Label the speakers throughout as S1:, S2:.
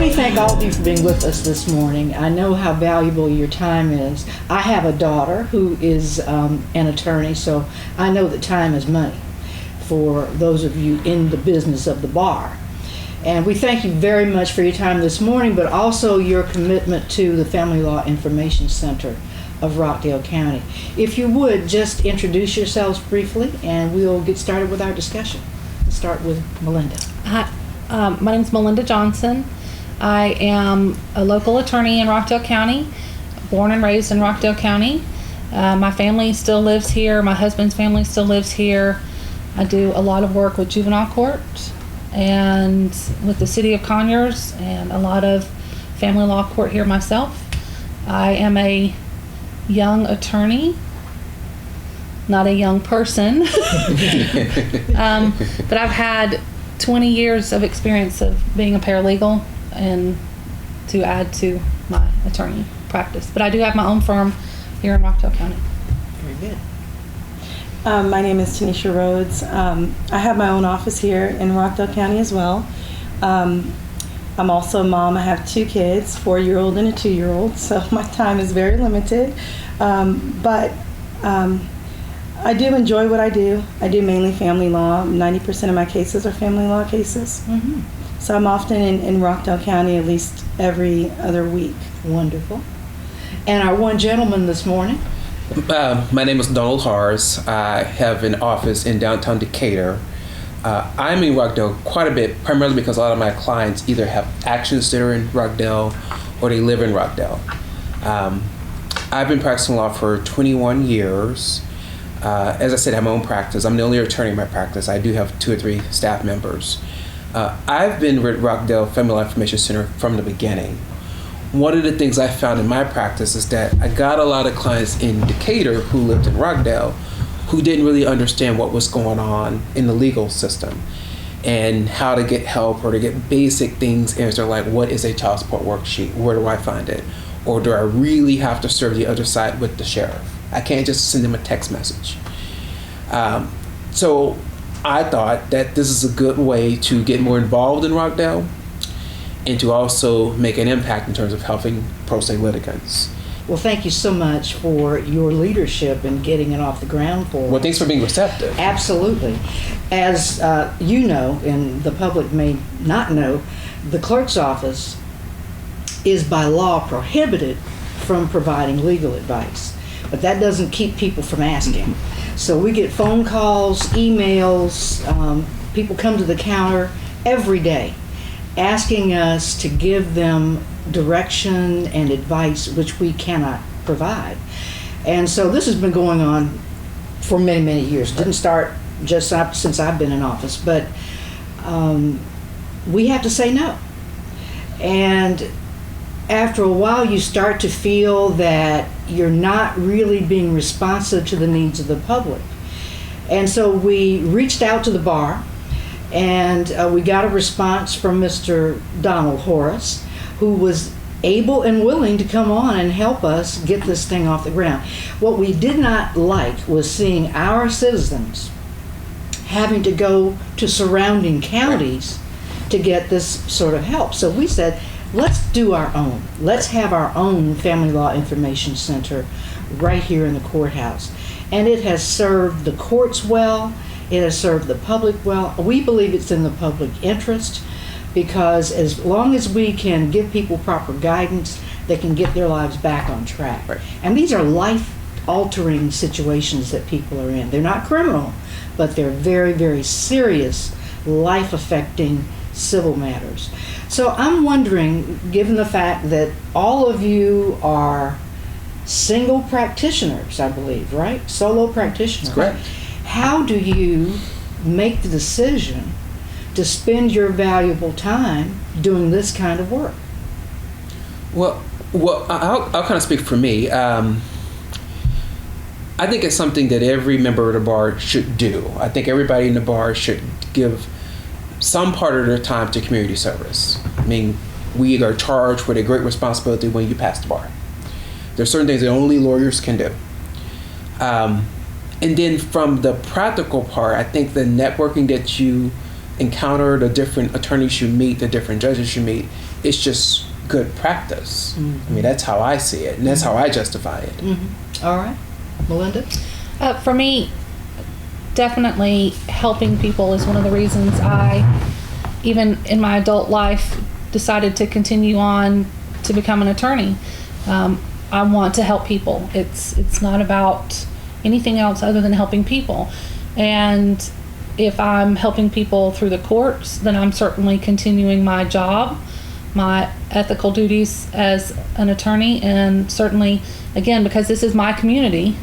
S1: let me thank all of you for being with us this morning. I know how valuable your time is. I have a daughter who is an attorney, so I know that time is money for those of you in the business of the bar. And we thank you very much for your time this morning, but also your commitment to the Family Law Information Center of Rockdale County. If you would, just introduce yourselves briefly, and we'll get started with our discussion. Let's start with Melinda.
S2: Hi, my name is Melinda Johnson. I am a local attorney in Rockdale County, born and raised in Rockdale County. My family still lives here. My husband's family still lives here. I do a lot of work with juvenile court and with the city of Conyers and a lot of family law court here myself. I am a young attorney, not a young person, but I've had 20 years of experience of being a paralegal and to add to my attorney practice. But I do have my own firm here in Rockdale County.
S1: Very good.
S3: My name is Tanisha Rhodes. I have my own office here in Rockdale County as well. I'm also a mom. I have 2 kids, 4-year-old and a 2-year-old, so my time is very limited. But I do enjoy what I do. I do mainly family law. 90% of my cases are family law cases.
S1: Mm-hmm.
S3: So I'm often in Rockdale County at least every other week.
S1: Wonderful. And our one gentleman this morning.
S4: My name is Donald Hars. I have an office in downtown Decatur. I'm in Rockdale quite a bit, primarily because a lot of my clients either have actions that are in Rockdale or they live in Rockdale. I've been practicing law for 21 years. As I said, I have my own practice. I'm the only attorney in my practice. I do have 2 or 3 staff members. I've been with Rockdale Family Law Information Center from the beginning. One of the things I found in my practice is that I got a lot of clients in Decatur who lived in Rockdale who didn't really understand what was going on in the legal system and how to get help or to get basic things answered, like what is a child support worksheet? Where do I find it? Or do I really have to serve the other side with the sheriff? I can't just send them a text message. So I thought that this is a good way to get more involved in Rockdale and to also make an impact in terms of helping pro se litigants.
S1: Well, thank you so much for your leadership in getting it off the ground for us.
S4: Well, thanks for being receptive.
S1: Absolutely. As you know, and the public may not know, the clerk's office is by law prohibited from providing legal advice. But that doesn't keep people from asking. So we get phone calls, emails, people come to the counter every day asking us to give them direction and advice which we cannot provide. And so this has been going on for many, many years. It didn't start just since I've been in office, but we have to say no. And after a while, you start to feel that you're not really being responsive to the needs of the public. And so we reached out to the bar, and we got a response from Mr. Donald Horace, who was able and willing to come on and help us get this thing off the ground. What we did not like was seeing our citizens having to go to surrounding counties to get this sort of help. So we said, let's do our own. Let's have our own Family Law Information Center right here in the courthouse. And it has served the courts well. It has served the public well. We believe it's in the public interest because as long as we can give people proper guidance, they can get their lives back on track.
S4: Right.
S1: And these are life-altering situations that people are in. They're not criminal, but they're very, very serious, life-affecting civil matters. So I'm wondering, given the fact that all of you are single practitioners, I believe, right? Solo practitioners.
S4: That's correct.
S1: How do you make the decision to spend your valuable time doing this kind of work?
S4: Well, I'll kind of speak for me. I think it's something that every member of the bar should do. I think everybody in the bar should give some part of their time to community service. I mean, we are charged with a great responsibility when you pass the bar. There's certain things that only lawyers can do. And then from the practical part, I think the networking that you encounter, the different attorneys you meet, the different judges you meet, it's just good practice. I mean, that's how I see it, and that's how I justify it.
S1: All right. Melinda?
S2: For me, definitely helping people is one of the reasons I, even in my adult life, decided to continue on to become an attorney. I want to help people. It's not about anything else other than helping people. And if I'm helping people through the courts, then I'm certainly continuing my job, my ethical duties as an attorney, and certainly, again, because this is my community,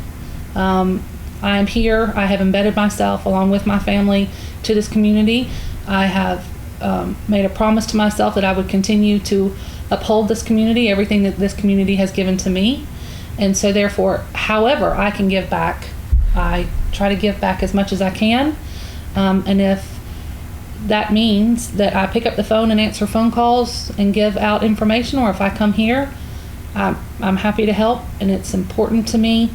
S2: I am here. I have embedded myself along with my family to this community. I have made a promise to myself that I would continue to uphold this community, everything that this community has given to me. And so therefore, however I can give back, I try to give back as much as I can. And if that means that I pick up the phone and answer phone calls and give out information, or if I come here, I'm happy to help. And it's important to me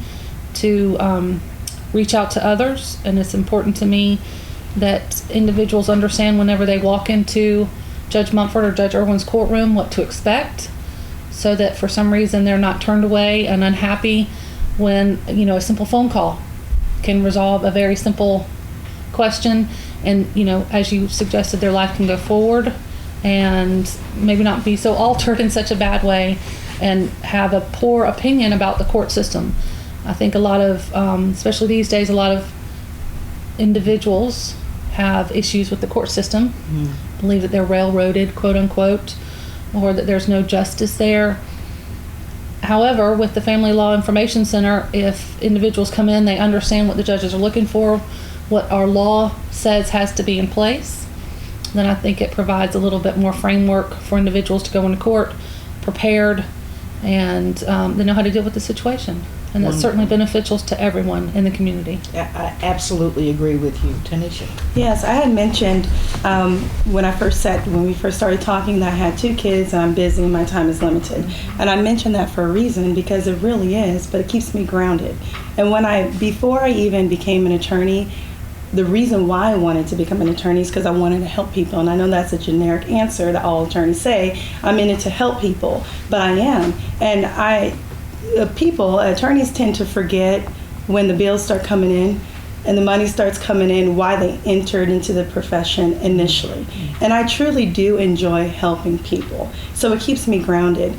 S2: to reach out to others, and it's important to me that individuals understand whenever they walk into Judge Mumford or Judge Irwin's courtroom what to expect, so that for some reason they're not turned away and unhappy when, you know, a simple phone call can resolve a very simple question, and, you know, as you suggested, their life can go forward and maybe not be so altered in such a bad way and have a poor opinion about the court system. I think a lot of, especially these days, a lot of individuals have issues with the court system, believe that they're railroaded, quote unquote, or that there's no justice there. However, with the Family Law Information Center, if individuals come in, they understand what the judges are looking for, what our law says has to be in place, then I think it provides a little bit more framework for individuals to go into court prepared, and they know how to deal with the situation. And that's certainly beneficial to everyone in the community.
S1: I absolutely agree with you. Tanisha?
S3: Yes, I had mentioned when we first started talking that I had 2 kids and I'm busy and my time is limited. And I mentioned that for a reason, because it really is, but it keeps me grounded. And before I even became an attorney, the reason why I wanted to become an attorney is because I wanted to help people. And I know that's a generic answer that all attorneys say. I'm in it to help people, but I am. And attorneys tend to forget when the bills start coming in and the money starts coming in, why they entered into the profession initially. And I truly do enjoy helping people. So it keeps me grounded.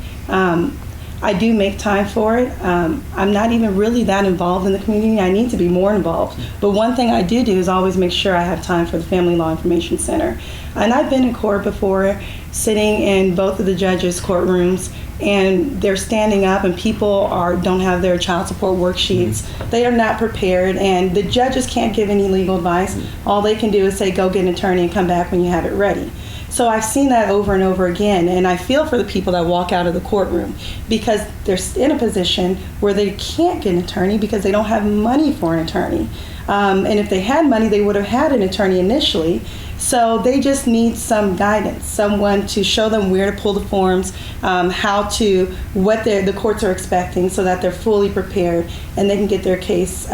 S3: I do make time for it. I'm not even really that involved in the community. I need to be more involved. But one thing I do is always make sure I have time for the Family Law Information Center. And I've been in court before, sitting in both of the judges' courtrooms, and they're standing up and people don't have their child support worksheets. They are not prepared, and the judges can't give any legal advice. All they can do is say, go get an attorney and come back when you have it ready. So I've seen that over and over again, and I feel for the people that walk out of the courtroom because they're in a position where they can't get an attorney because they don't have money for an attorney. And if they had money, they would have had an attorney initially. So they just need some guidance, someone to show them where to pull the forms, what the courts are expecting, so that they're fully prepared and they can get their case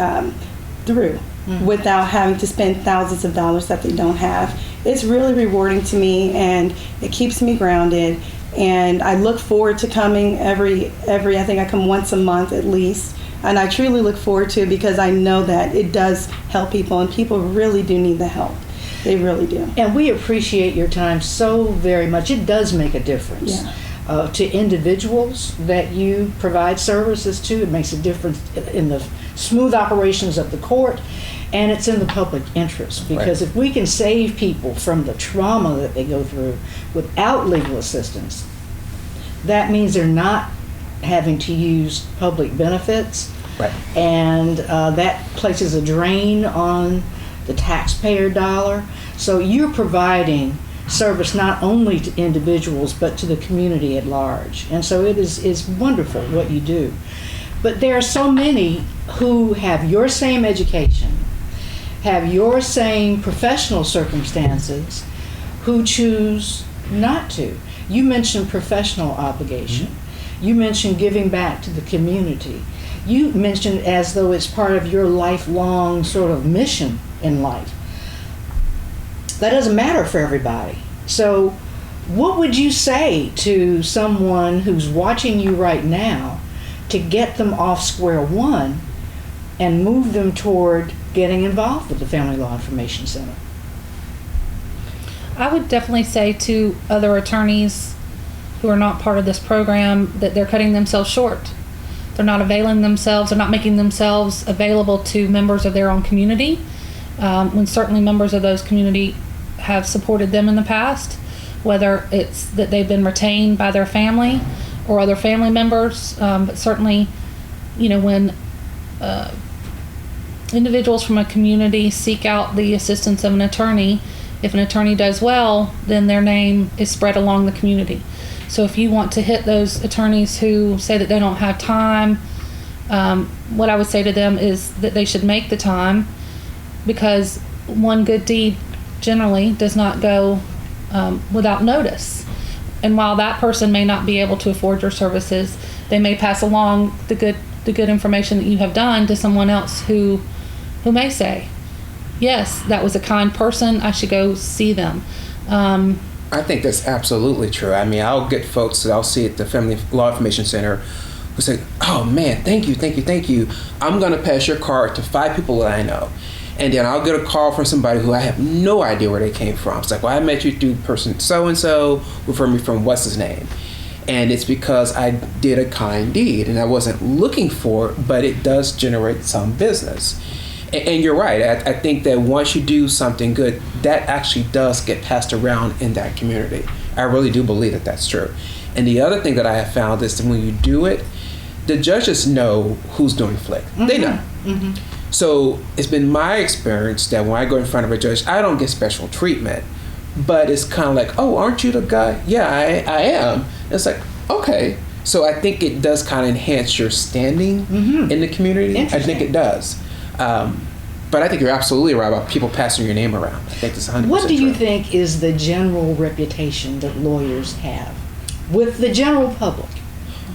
S3: through without having to spend thousands of dollars that they don't have. It's really rewarding to me, and it keeps me grounded. And I look forward to coming every I think I come once a month at least. And I truly look forward to it because I know that it does help people, and people really do need the help. They really do.
S1: And we appreciate your time so very much. It does make a difference to individuals that you provide services to. It makes a difference in the smooth operations of the court, and it's in the public interest. Because if we can save people from the trauma that they go through without legal assistance, that means they're not having to use public benefits.
S4: Right.
S1: And that places a drain on the taxpayer dollar. So you're providing service not only to individuals but to the community at large. And so it is wonderful what you do. But there are so many who have your same education, have your same professional circumstances, who choose not to. You mentioned professional obligation. You mentioned giving back to the community. You mentioned as though it's part of your lifelong sort of mission in life. That doesn't matter for everybody. So What would you say to someone who's watching you right now to get them off square one and move them toward getting involved with the Family Law Information Center?
S2: I would definitely say to other attorneys who are not part of this program that they're cutting themselves short. They're not availing themselves, they're not making themselves available to members of their own community, when certainly members of those community have supported them in the past, whether it's that they've been retained by their family or other family members, but certainly, when individuals from a community seek out the assistance of an attorney, if an attorney does well, then their name is spread along the community. So if you want to hit those attorneys who say that they don't have time, what I would say to them is that they should make the time, because one good deed generally does not go without notice. And while that person may not be able to afford your services, they may pass along the good information that you have done to someone else who may say, yes, that was a kind person, I should go see them.
S4: I think that's absolutely true. I mean, I'll get folks that I'll see at the Family Law Information Center who say, oh man, thank you. I'm going to pass your card to 5 people that I know. And then I'll get a call from somebody who I have no idea where they came from. It's like, well, I met you through person so-and-so, refer me from what's his name. And it's because I did a kind deed and I wasn't looking for it, but it does generate some business. And you're right. I think that once you do something good, that actually does get passed around in that community. I really do believe that that's true. And the other thing that I have found is that when you do it, the judges know who's doing flick. Mm-hmm. They know. Mm-hmm. So it's been my experience that when I go in front of a judge, I don't get special treatment. But it's kind of like, oh, aren't you the guy? Yeah, I am. And it's like, okay. So I think it does kind of enhance your standing in the community. I think it does. But I think you're absolutely right about people passing your name around. I think it's 100%
S1: What do you
S4: true.
S1: think is the general reputation that lawyers have with the general public?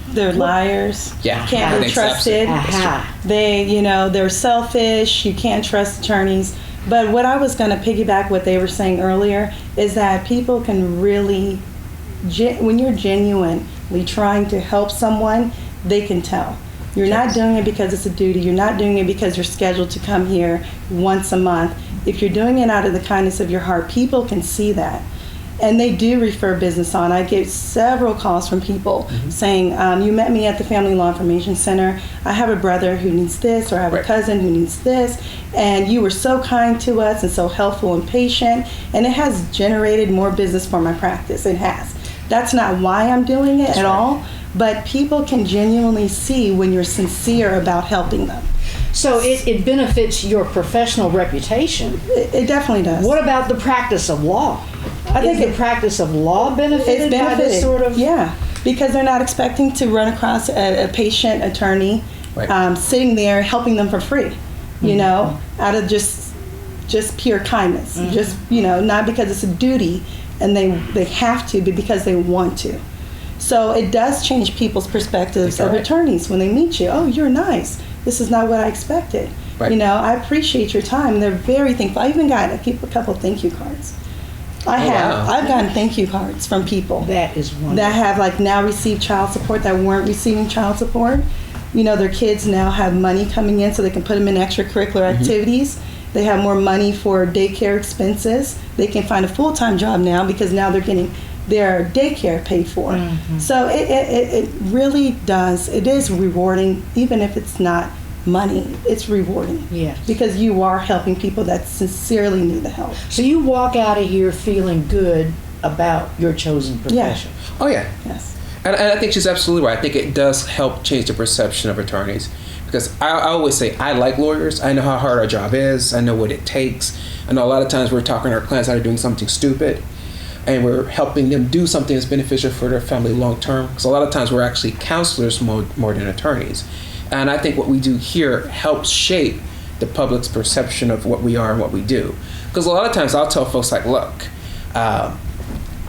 S3: They're liars.
S4: Yeah, I
S3: Can't be
S4: think so.
S3: trusted.
S1: Aha.
S3: They're selfish. You can't trust attorneys. But what I was going to piggyback what they were saying earlier is that people can really, when you're genuinely trying to help someone, they can tell. You're not doing it because it's a duty. You're not doing it because you're scheduled to come here once a month. If you're doing it out of the kindness of your heart, people can see that. And they do refer business on. I get several calls from people saying, you met me at the Family Law Information Center. I have a brother who needs this, or I have a cousin who needs this. And you were so kind to us and so helpful and patient. And it has generated more business for my practice. It has. That's not why I'm doing it at all. But people can genuinely see when you're sincere about helping them.
S1: So it benefits your professional reputation.
S3: It definitely does.
S1: What about the practice of law? I think the practice of law benefited by this sort of...
S3: Yeah, because they're not expecting to run across a patient attorney sitting there helping them for free, out of just pure kindness. Just, not because it's a duty and they have to, but because they want to. So it does change people's perspectives of attorneys when they meet you. Oh, you're nice. This is not what I expected.
S4: Right.
S3: I appreciate your time. They're very thankful. I even got a couple thank you cards. I've gotten thank you cards from people
S1: That is wonderful.
S3: that have now received child support that weren't receiving child support. Their kids now have money coming in so they can put them in extracurricular activities. They have more money for daycare expenses. They can find a full-time job now because now they're getting their daycare paid for. So it really does. It is rewarding, even if it's not money. It's rewarding.
S1: Yes.
S3: Because you are helping people that sincerely need the help.
S1: So you walk out of here feeling good about your chosen profession.
S4: Oh, yeah.
S3: Yes.
S4: And I think she's absolutely right. I think it does help change the perception of attorneys. Because I always say, I like lawyers. I know how hard our job is. I know what it takes. I know a lot of times we're talking to our clients that are doing something stupid, and we're helping them do something that's beneficial for their family long term. Because a lot of times we're actually counselors more than attorneys. And I think what we do here helps shape the public's perception of what we are and what we do. Because a lot of times I'll tell folks like, look,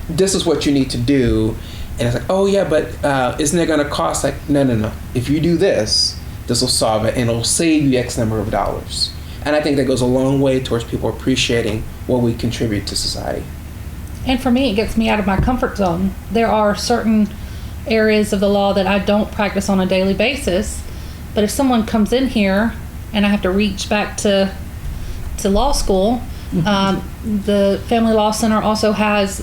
S4: this is what you need to do. And it's like, oh yeah, but isn't it going to cost? Like, no. If you do this, this will solve it and it'll save you X number of dollars. And I think that goes a long way towards people appreciating what we contribute to society.
S2: And for me, it gets me out of my comfort zone. There are certain areas of the law that I don't practice on a daily basis. But if someone comes in here and I have to reach back to law school, the Family Law Center also has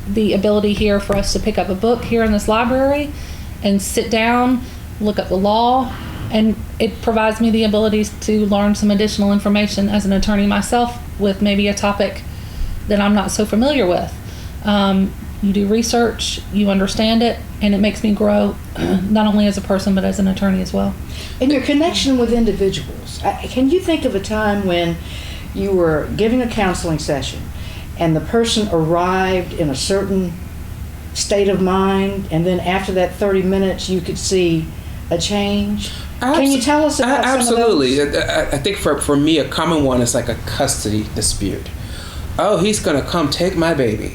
S2: the ability here for us to pick up a book here in this library and sit down, look up the law, and it provides me the abilities to learn some additional information as an attorney myself with maybe a topic that I'm not so familiar with. You do research, you understand it, and it makes me grow not only as a person but as an attorney as well.
S1: And your connection with individuals. Can you think of a time when you were giving a counseling session and the person arrived in a certain state of mind, and then after that 30 minutes you could see a change? Can you tell us about
S4: absolutely.
S1: some of those?
S4: I think for me, a common one is like a custody dispute. Oh, he's going to come take my baby.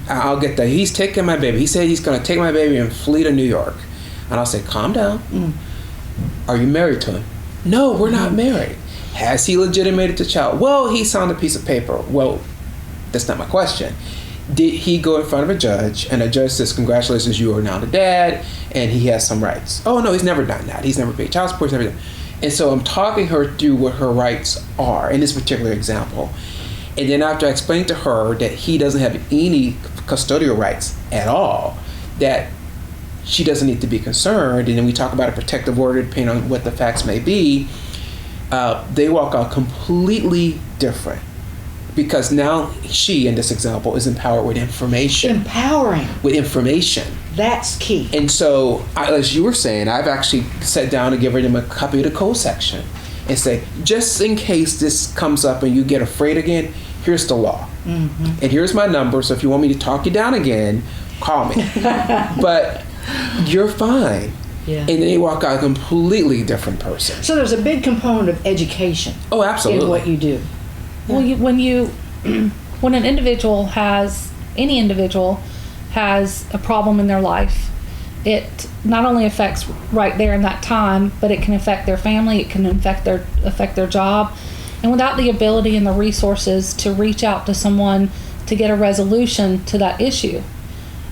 S4: I'll get that. He's taking my baby. He said he's going to take my baby and flee to New York. And I'll say, calm down. Are you married to him? No, we're not married. Has he legitimated the child? Well, he signed a piece of paper. Well, that's not my question. Did he go in front of a judge and a judge says, congratulations, you are now the dad and he has some rights? Oh, no, he's never done that. He's never paid child support. He's never done. And so I'm talking her through what her rights are in this particular example. And then after I explained to her that he doesn't have any custodial rights at all, that she doesn't need to be concerned, and then we talk about a protective order depending on what the facts may be, they walk out completely different. Because now she, in this example, is empowered with information.
S1: Empowering.
S4: With information.
S1: That's key.
S4: And so, as you were saying, I've actually sat down and given them a copy of the code section and say, just in case this comes up and you get afraid again, here's the law. And here's my number, so if you want me to talk you down again, call me. But you're fine.
S1: Yeah.
S4: And then they walk out a completely different person.
S1: So there's a big component of education.
S4: Oh, absolutely.
S1: In what you do.
S2: Well, when an individual has, any individual has a problem in their life, it not only affects right there in that time, but it can affect their family, it can affect their job. And without the ability and the resources to reach out to someone to get a resolution to that issue,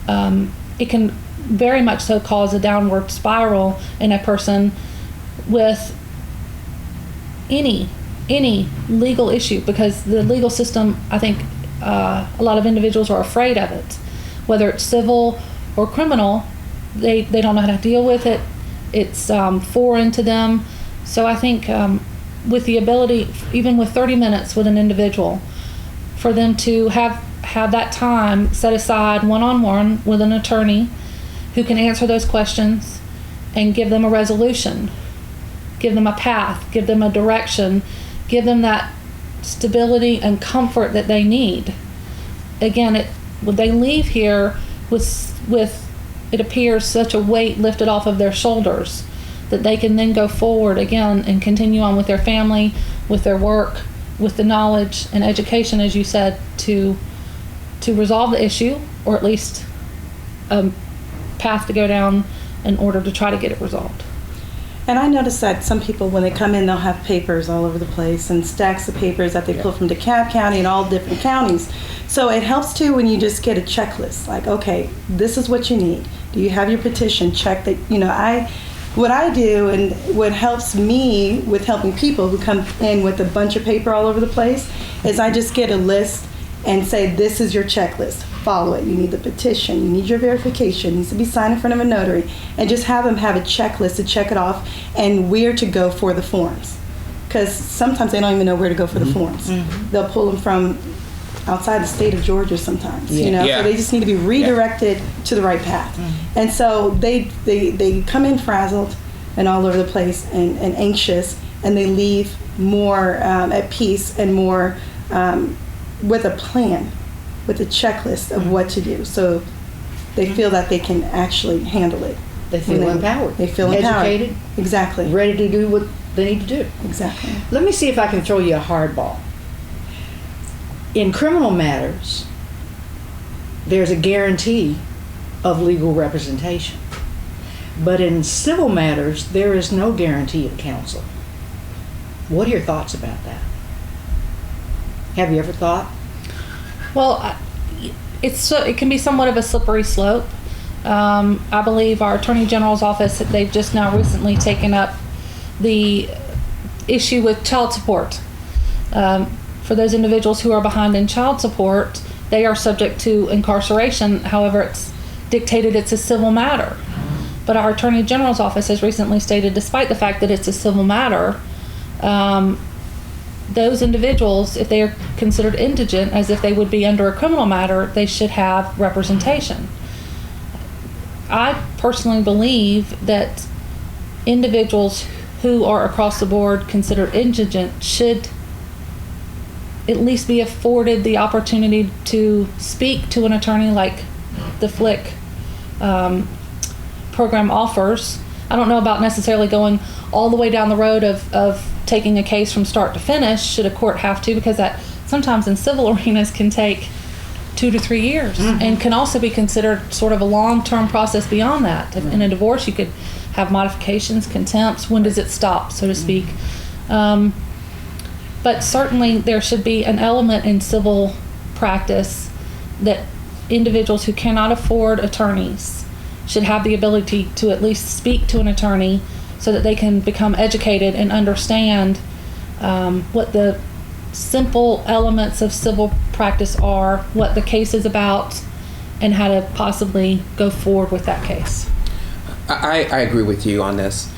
S2: it can very much so cause a downward spiral in a person with any legal issue, because the legal system, I think a lot of individuals are afraid of it. Whether it's civil or criminal, they don't know how to deal with it. It's foreign to them. So I think with the ability, even with 30 minutes with an individual, for them to have that time set aside one-on-one with an attorney who can answer those questions and give them a resolution, give them a path, give them a direction, give them that stability and comfort that they need. Again, when they leave here with it appears such a weight lifted off of their shoulders that they can then go forward again and continue on with their family, with their work, with the knowledge and education, as you said, to resolve the issue, or at least a path to go down in order to try to get it resolved.
S3: And I noticed that some people, when they come in, they'll have papers all over the place and stacks of papers that they pull from DeKalb County and all different counties. So it helps too when you just get a checklist, like, okay, this is what you need. Do you have your petition? Check that, what I do and what helps me with helping people who come in with a bunch of paper all over the place is I just get a list and say, this is your checklist. Follow it. You need the petition. You need your verification. It needs to be signed in front of a notary. And just have them have a checklist to check it off and where to go for the forms. Because sometimes they don't even know where to go for the forms. They'll pull them from outside the state of Georgia sometimes, So they just need to be redirected to the right path. And so they come in frazzled and all over the place and anxious, and they leave more at peace and more with a plan, with a checklist of what to do. So they feel that they can actually handle it.
S1: They feel empowered.
S3: They feel empowered.
S1: Educated.
S3: Exactly.
S1: Ready to do what they need to do.
S3: Exactly.
S1: Let me see if I can throw you a hardball. In criminal matters, there's a guarantee of legal representation. But in civil matters, there is no guarantee of counsel. What are your thoughts about that? Have you ever thought?
S2: Well, it can be somewhat of a slippery slope. I believe our Attorney General's office, they've just now recently taken up the issue with child support. For those individuals who are behind in child support, they are subject to incarceration. However, it's dictated it's a civil matter. But our Attorney General's office has recently stated, despite the fact that it's a civil matter, those individuals, if they are considered indigent, as if they would be under a criminal matter, they should have representation. I personally believe that individuals who are across the board considered indigent should at least be afforded the opportunity to speak to an attorney like the FLIC program offers. I don't know about necessarily going all the way down the road of taking a case from start to finish, should a court have to, because that sometimes in civil arenas can take 2 to 3 years, and can also be considered sort of a long-term process beyond that. In a divorce, you could have modifications, contempts. When does it stop, so to speak? But certainly there should be an element in civil practice that individuals who cannot afford attorneys should have the ability to at least speak to an attorney so that they can become educated and understand what the simple elements of civil practice are, what the case is about, and how to possibly go forward with that case.
S4: I agree with you on this.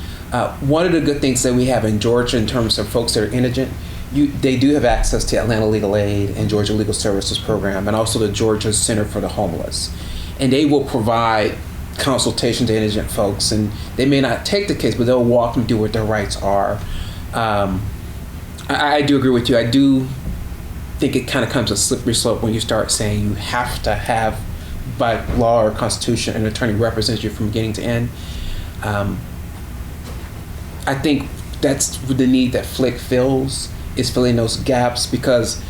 S4: One of the good things that we have in Georgia in terms of folks that are indigent, they do have access to Atlanta Legal Aid and Georgia Legal Services Program, and also the Georgia Center for the Homeless. And they will provide consultation to indigent folks, and they may not take the case, but they'll walk them through what their rights are. I do agree with you. I do think it kind of comes a slippery slope when you start saying you have to have, by law or constitution, an attorney represent you from beginning to end. I think that's the need that FLIC fills, is filling those gaps, because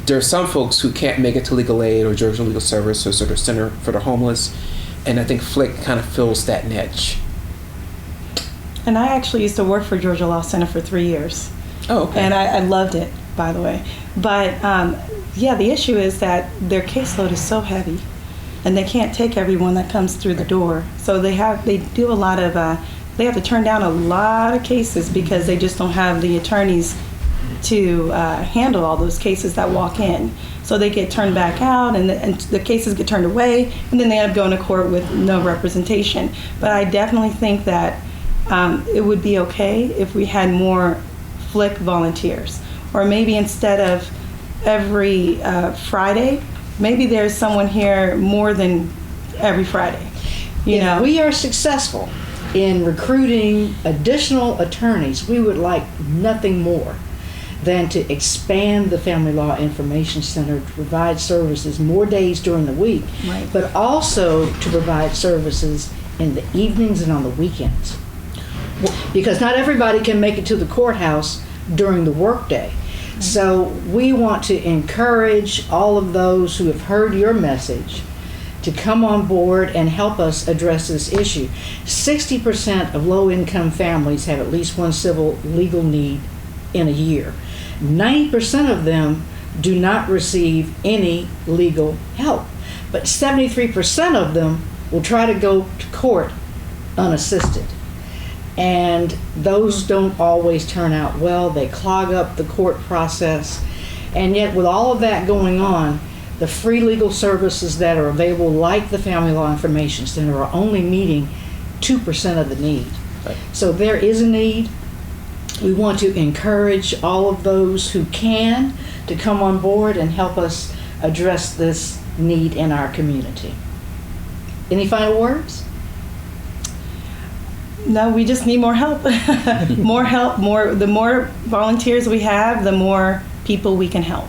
S4: there are some folks who can't make it to legal aid or Georgia Legal Services or the Center for the Homeless, and I think FLIC kind of fills that niche.
S3: And I actually used to work for Georgia Law Center for 3 years.
S4: Oh, okay.
S3: And I loved it, by the way. But yeah, the issue is that their caseload is so heavy, and they can't take everyone that comes through the door. So they do a lot of, they have to turn down a lot of cases because they just don't have the attorneys to handle all those cases that walk in. So they get turned back out, and the cases get turned away, and then they end up going to court with no representation. But I definitely think that it would be okay if we had more FLIC volunteers, or maybe instead of every Friday, maybe there's someone here more than every Friday.
S1: If we are successful in recruiting additional attorneys, we would like nothing more than to expand the Family Law Information Center to provide services more days during the week,
S3: Right.
S1: but also to provide services in the evenings and on the weekends. Because not everybody can make it to the courthouse during the workday. Right. So we want to encourage all of those who have heard your message to come on board and help us address this issue. 60% of low-income families have at least one civil legal need in a year. 90% of them do not receive any legal help, but 73% of them will try to go to court unassisted. And those don't always turn out well. They clog up the court process. And yet with all of that going on, the free legal services that are available, like the Family Law Information Center, are only meeting 2% of the need.
S4: Right.
S1: So there is a need. We want to encourage all of those who can to come on board and help us address this need in our community. Any final words?
S3: No, we just need more help. More help, the more volunteers we have, the more people we can help.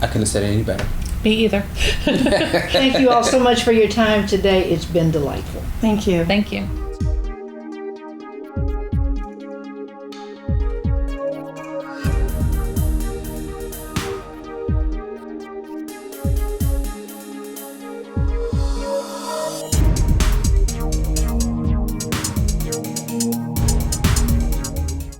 S4: I couldn't have said it any better.
S2: Me either.
S1: Thank you all so much for your time today. It's been delightful.
S3: Thank you.
S2: Thank you.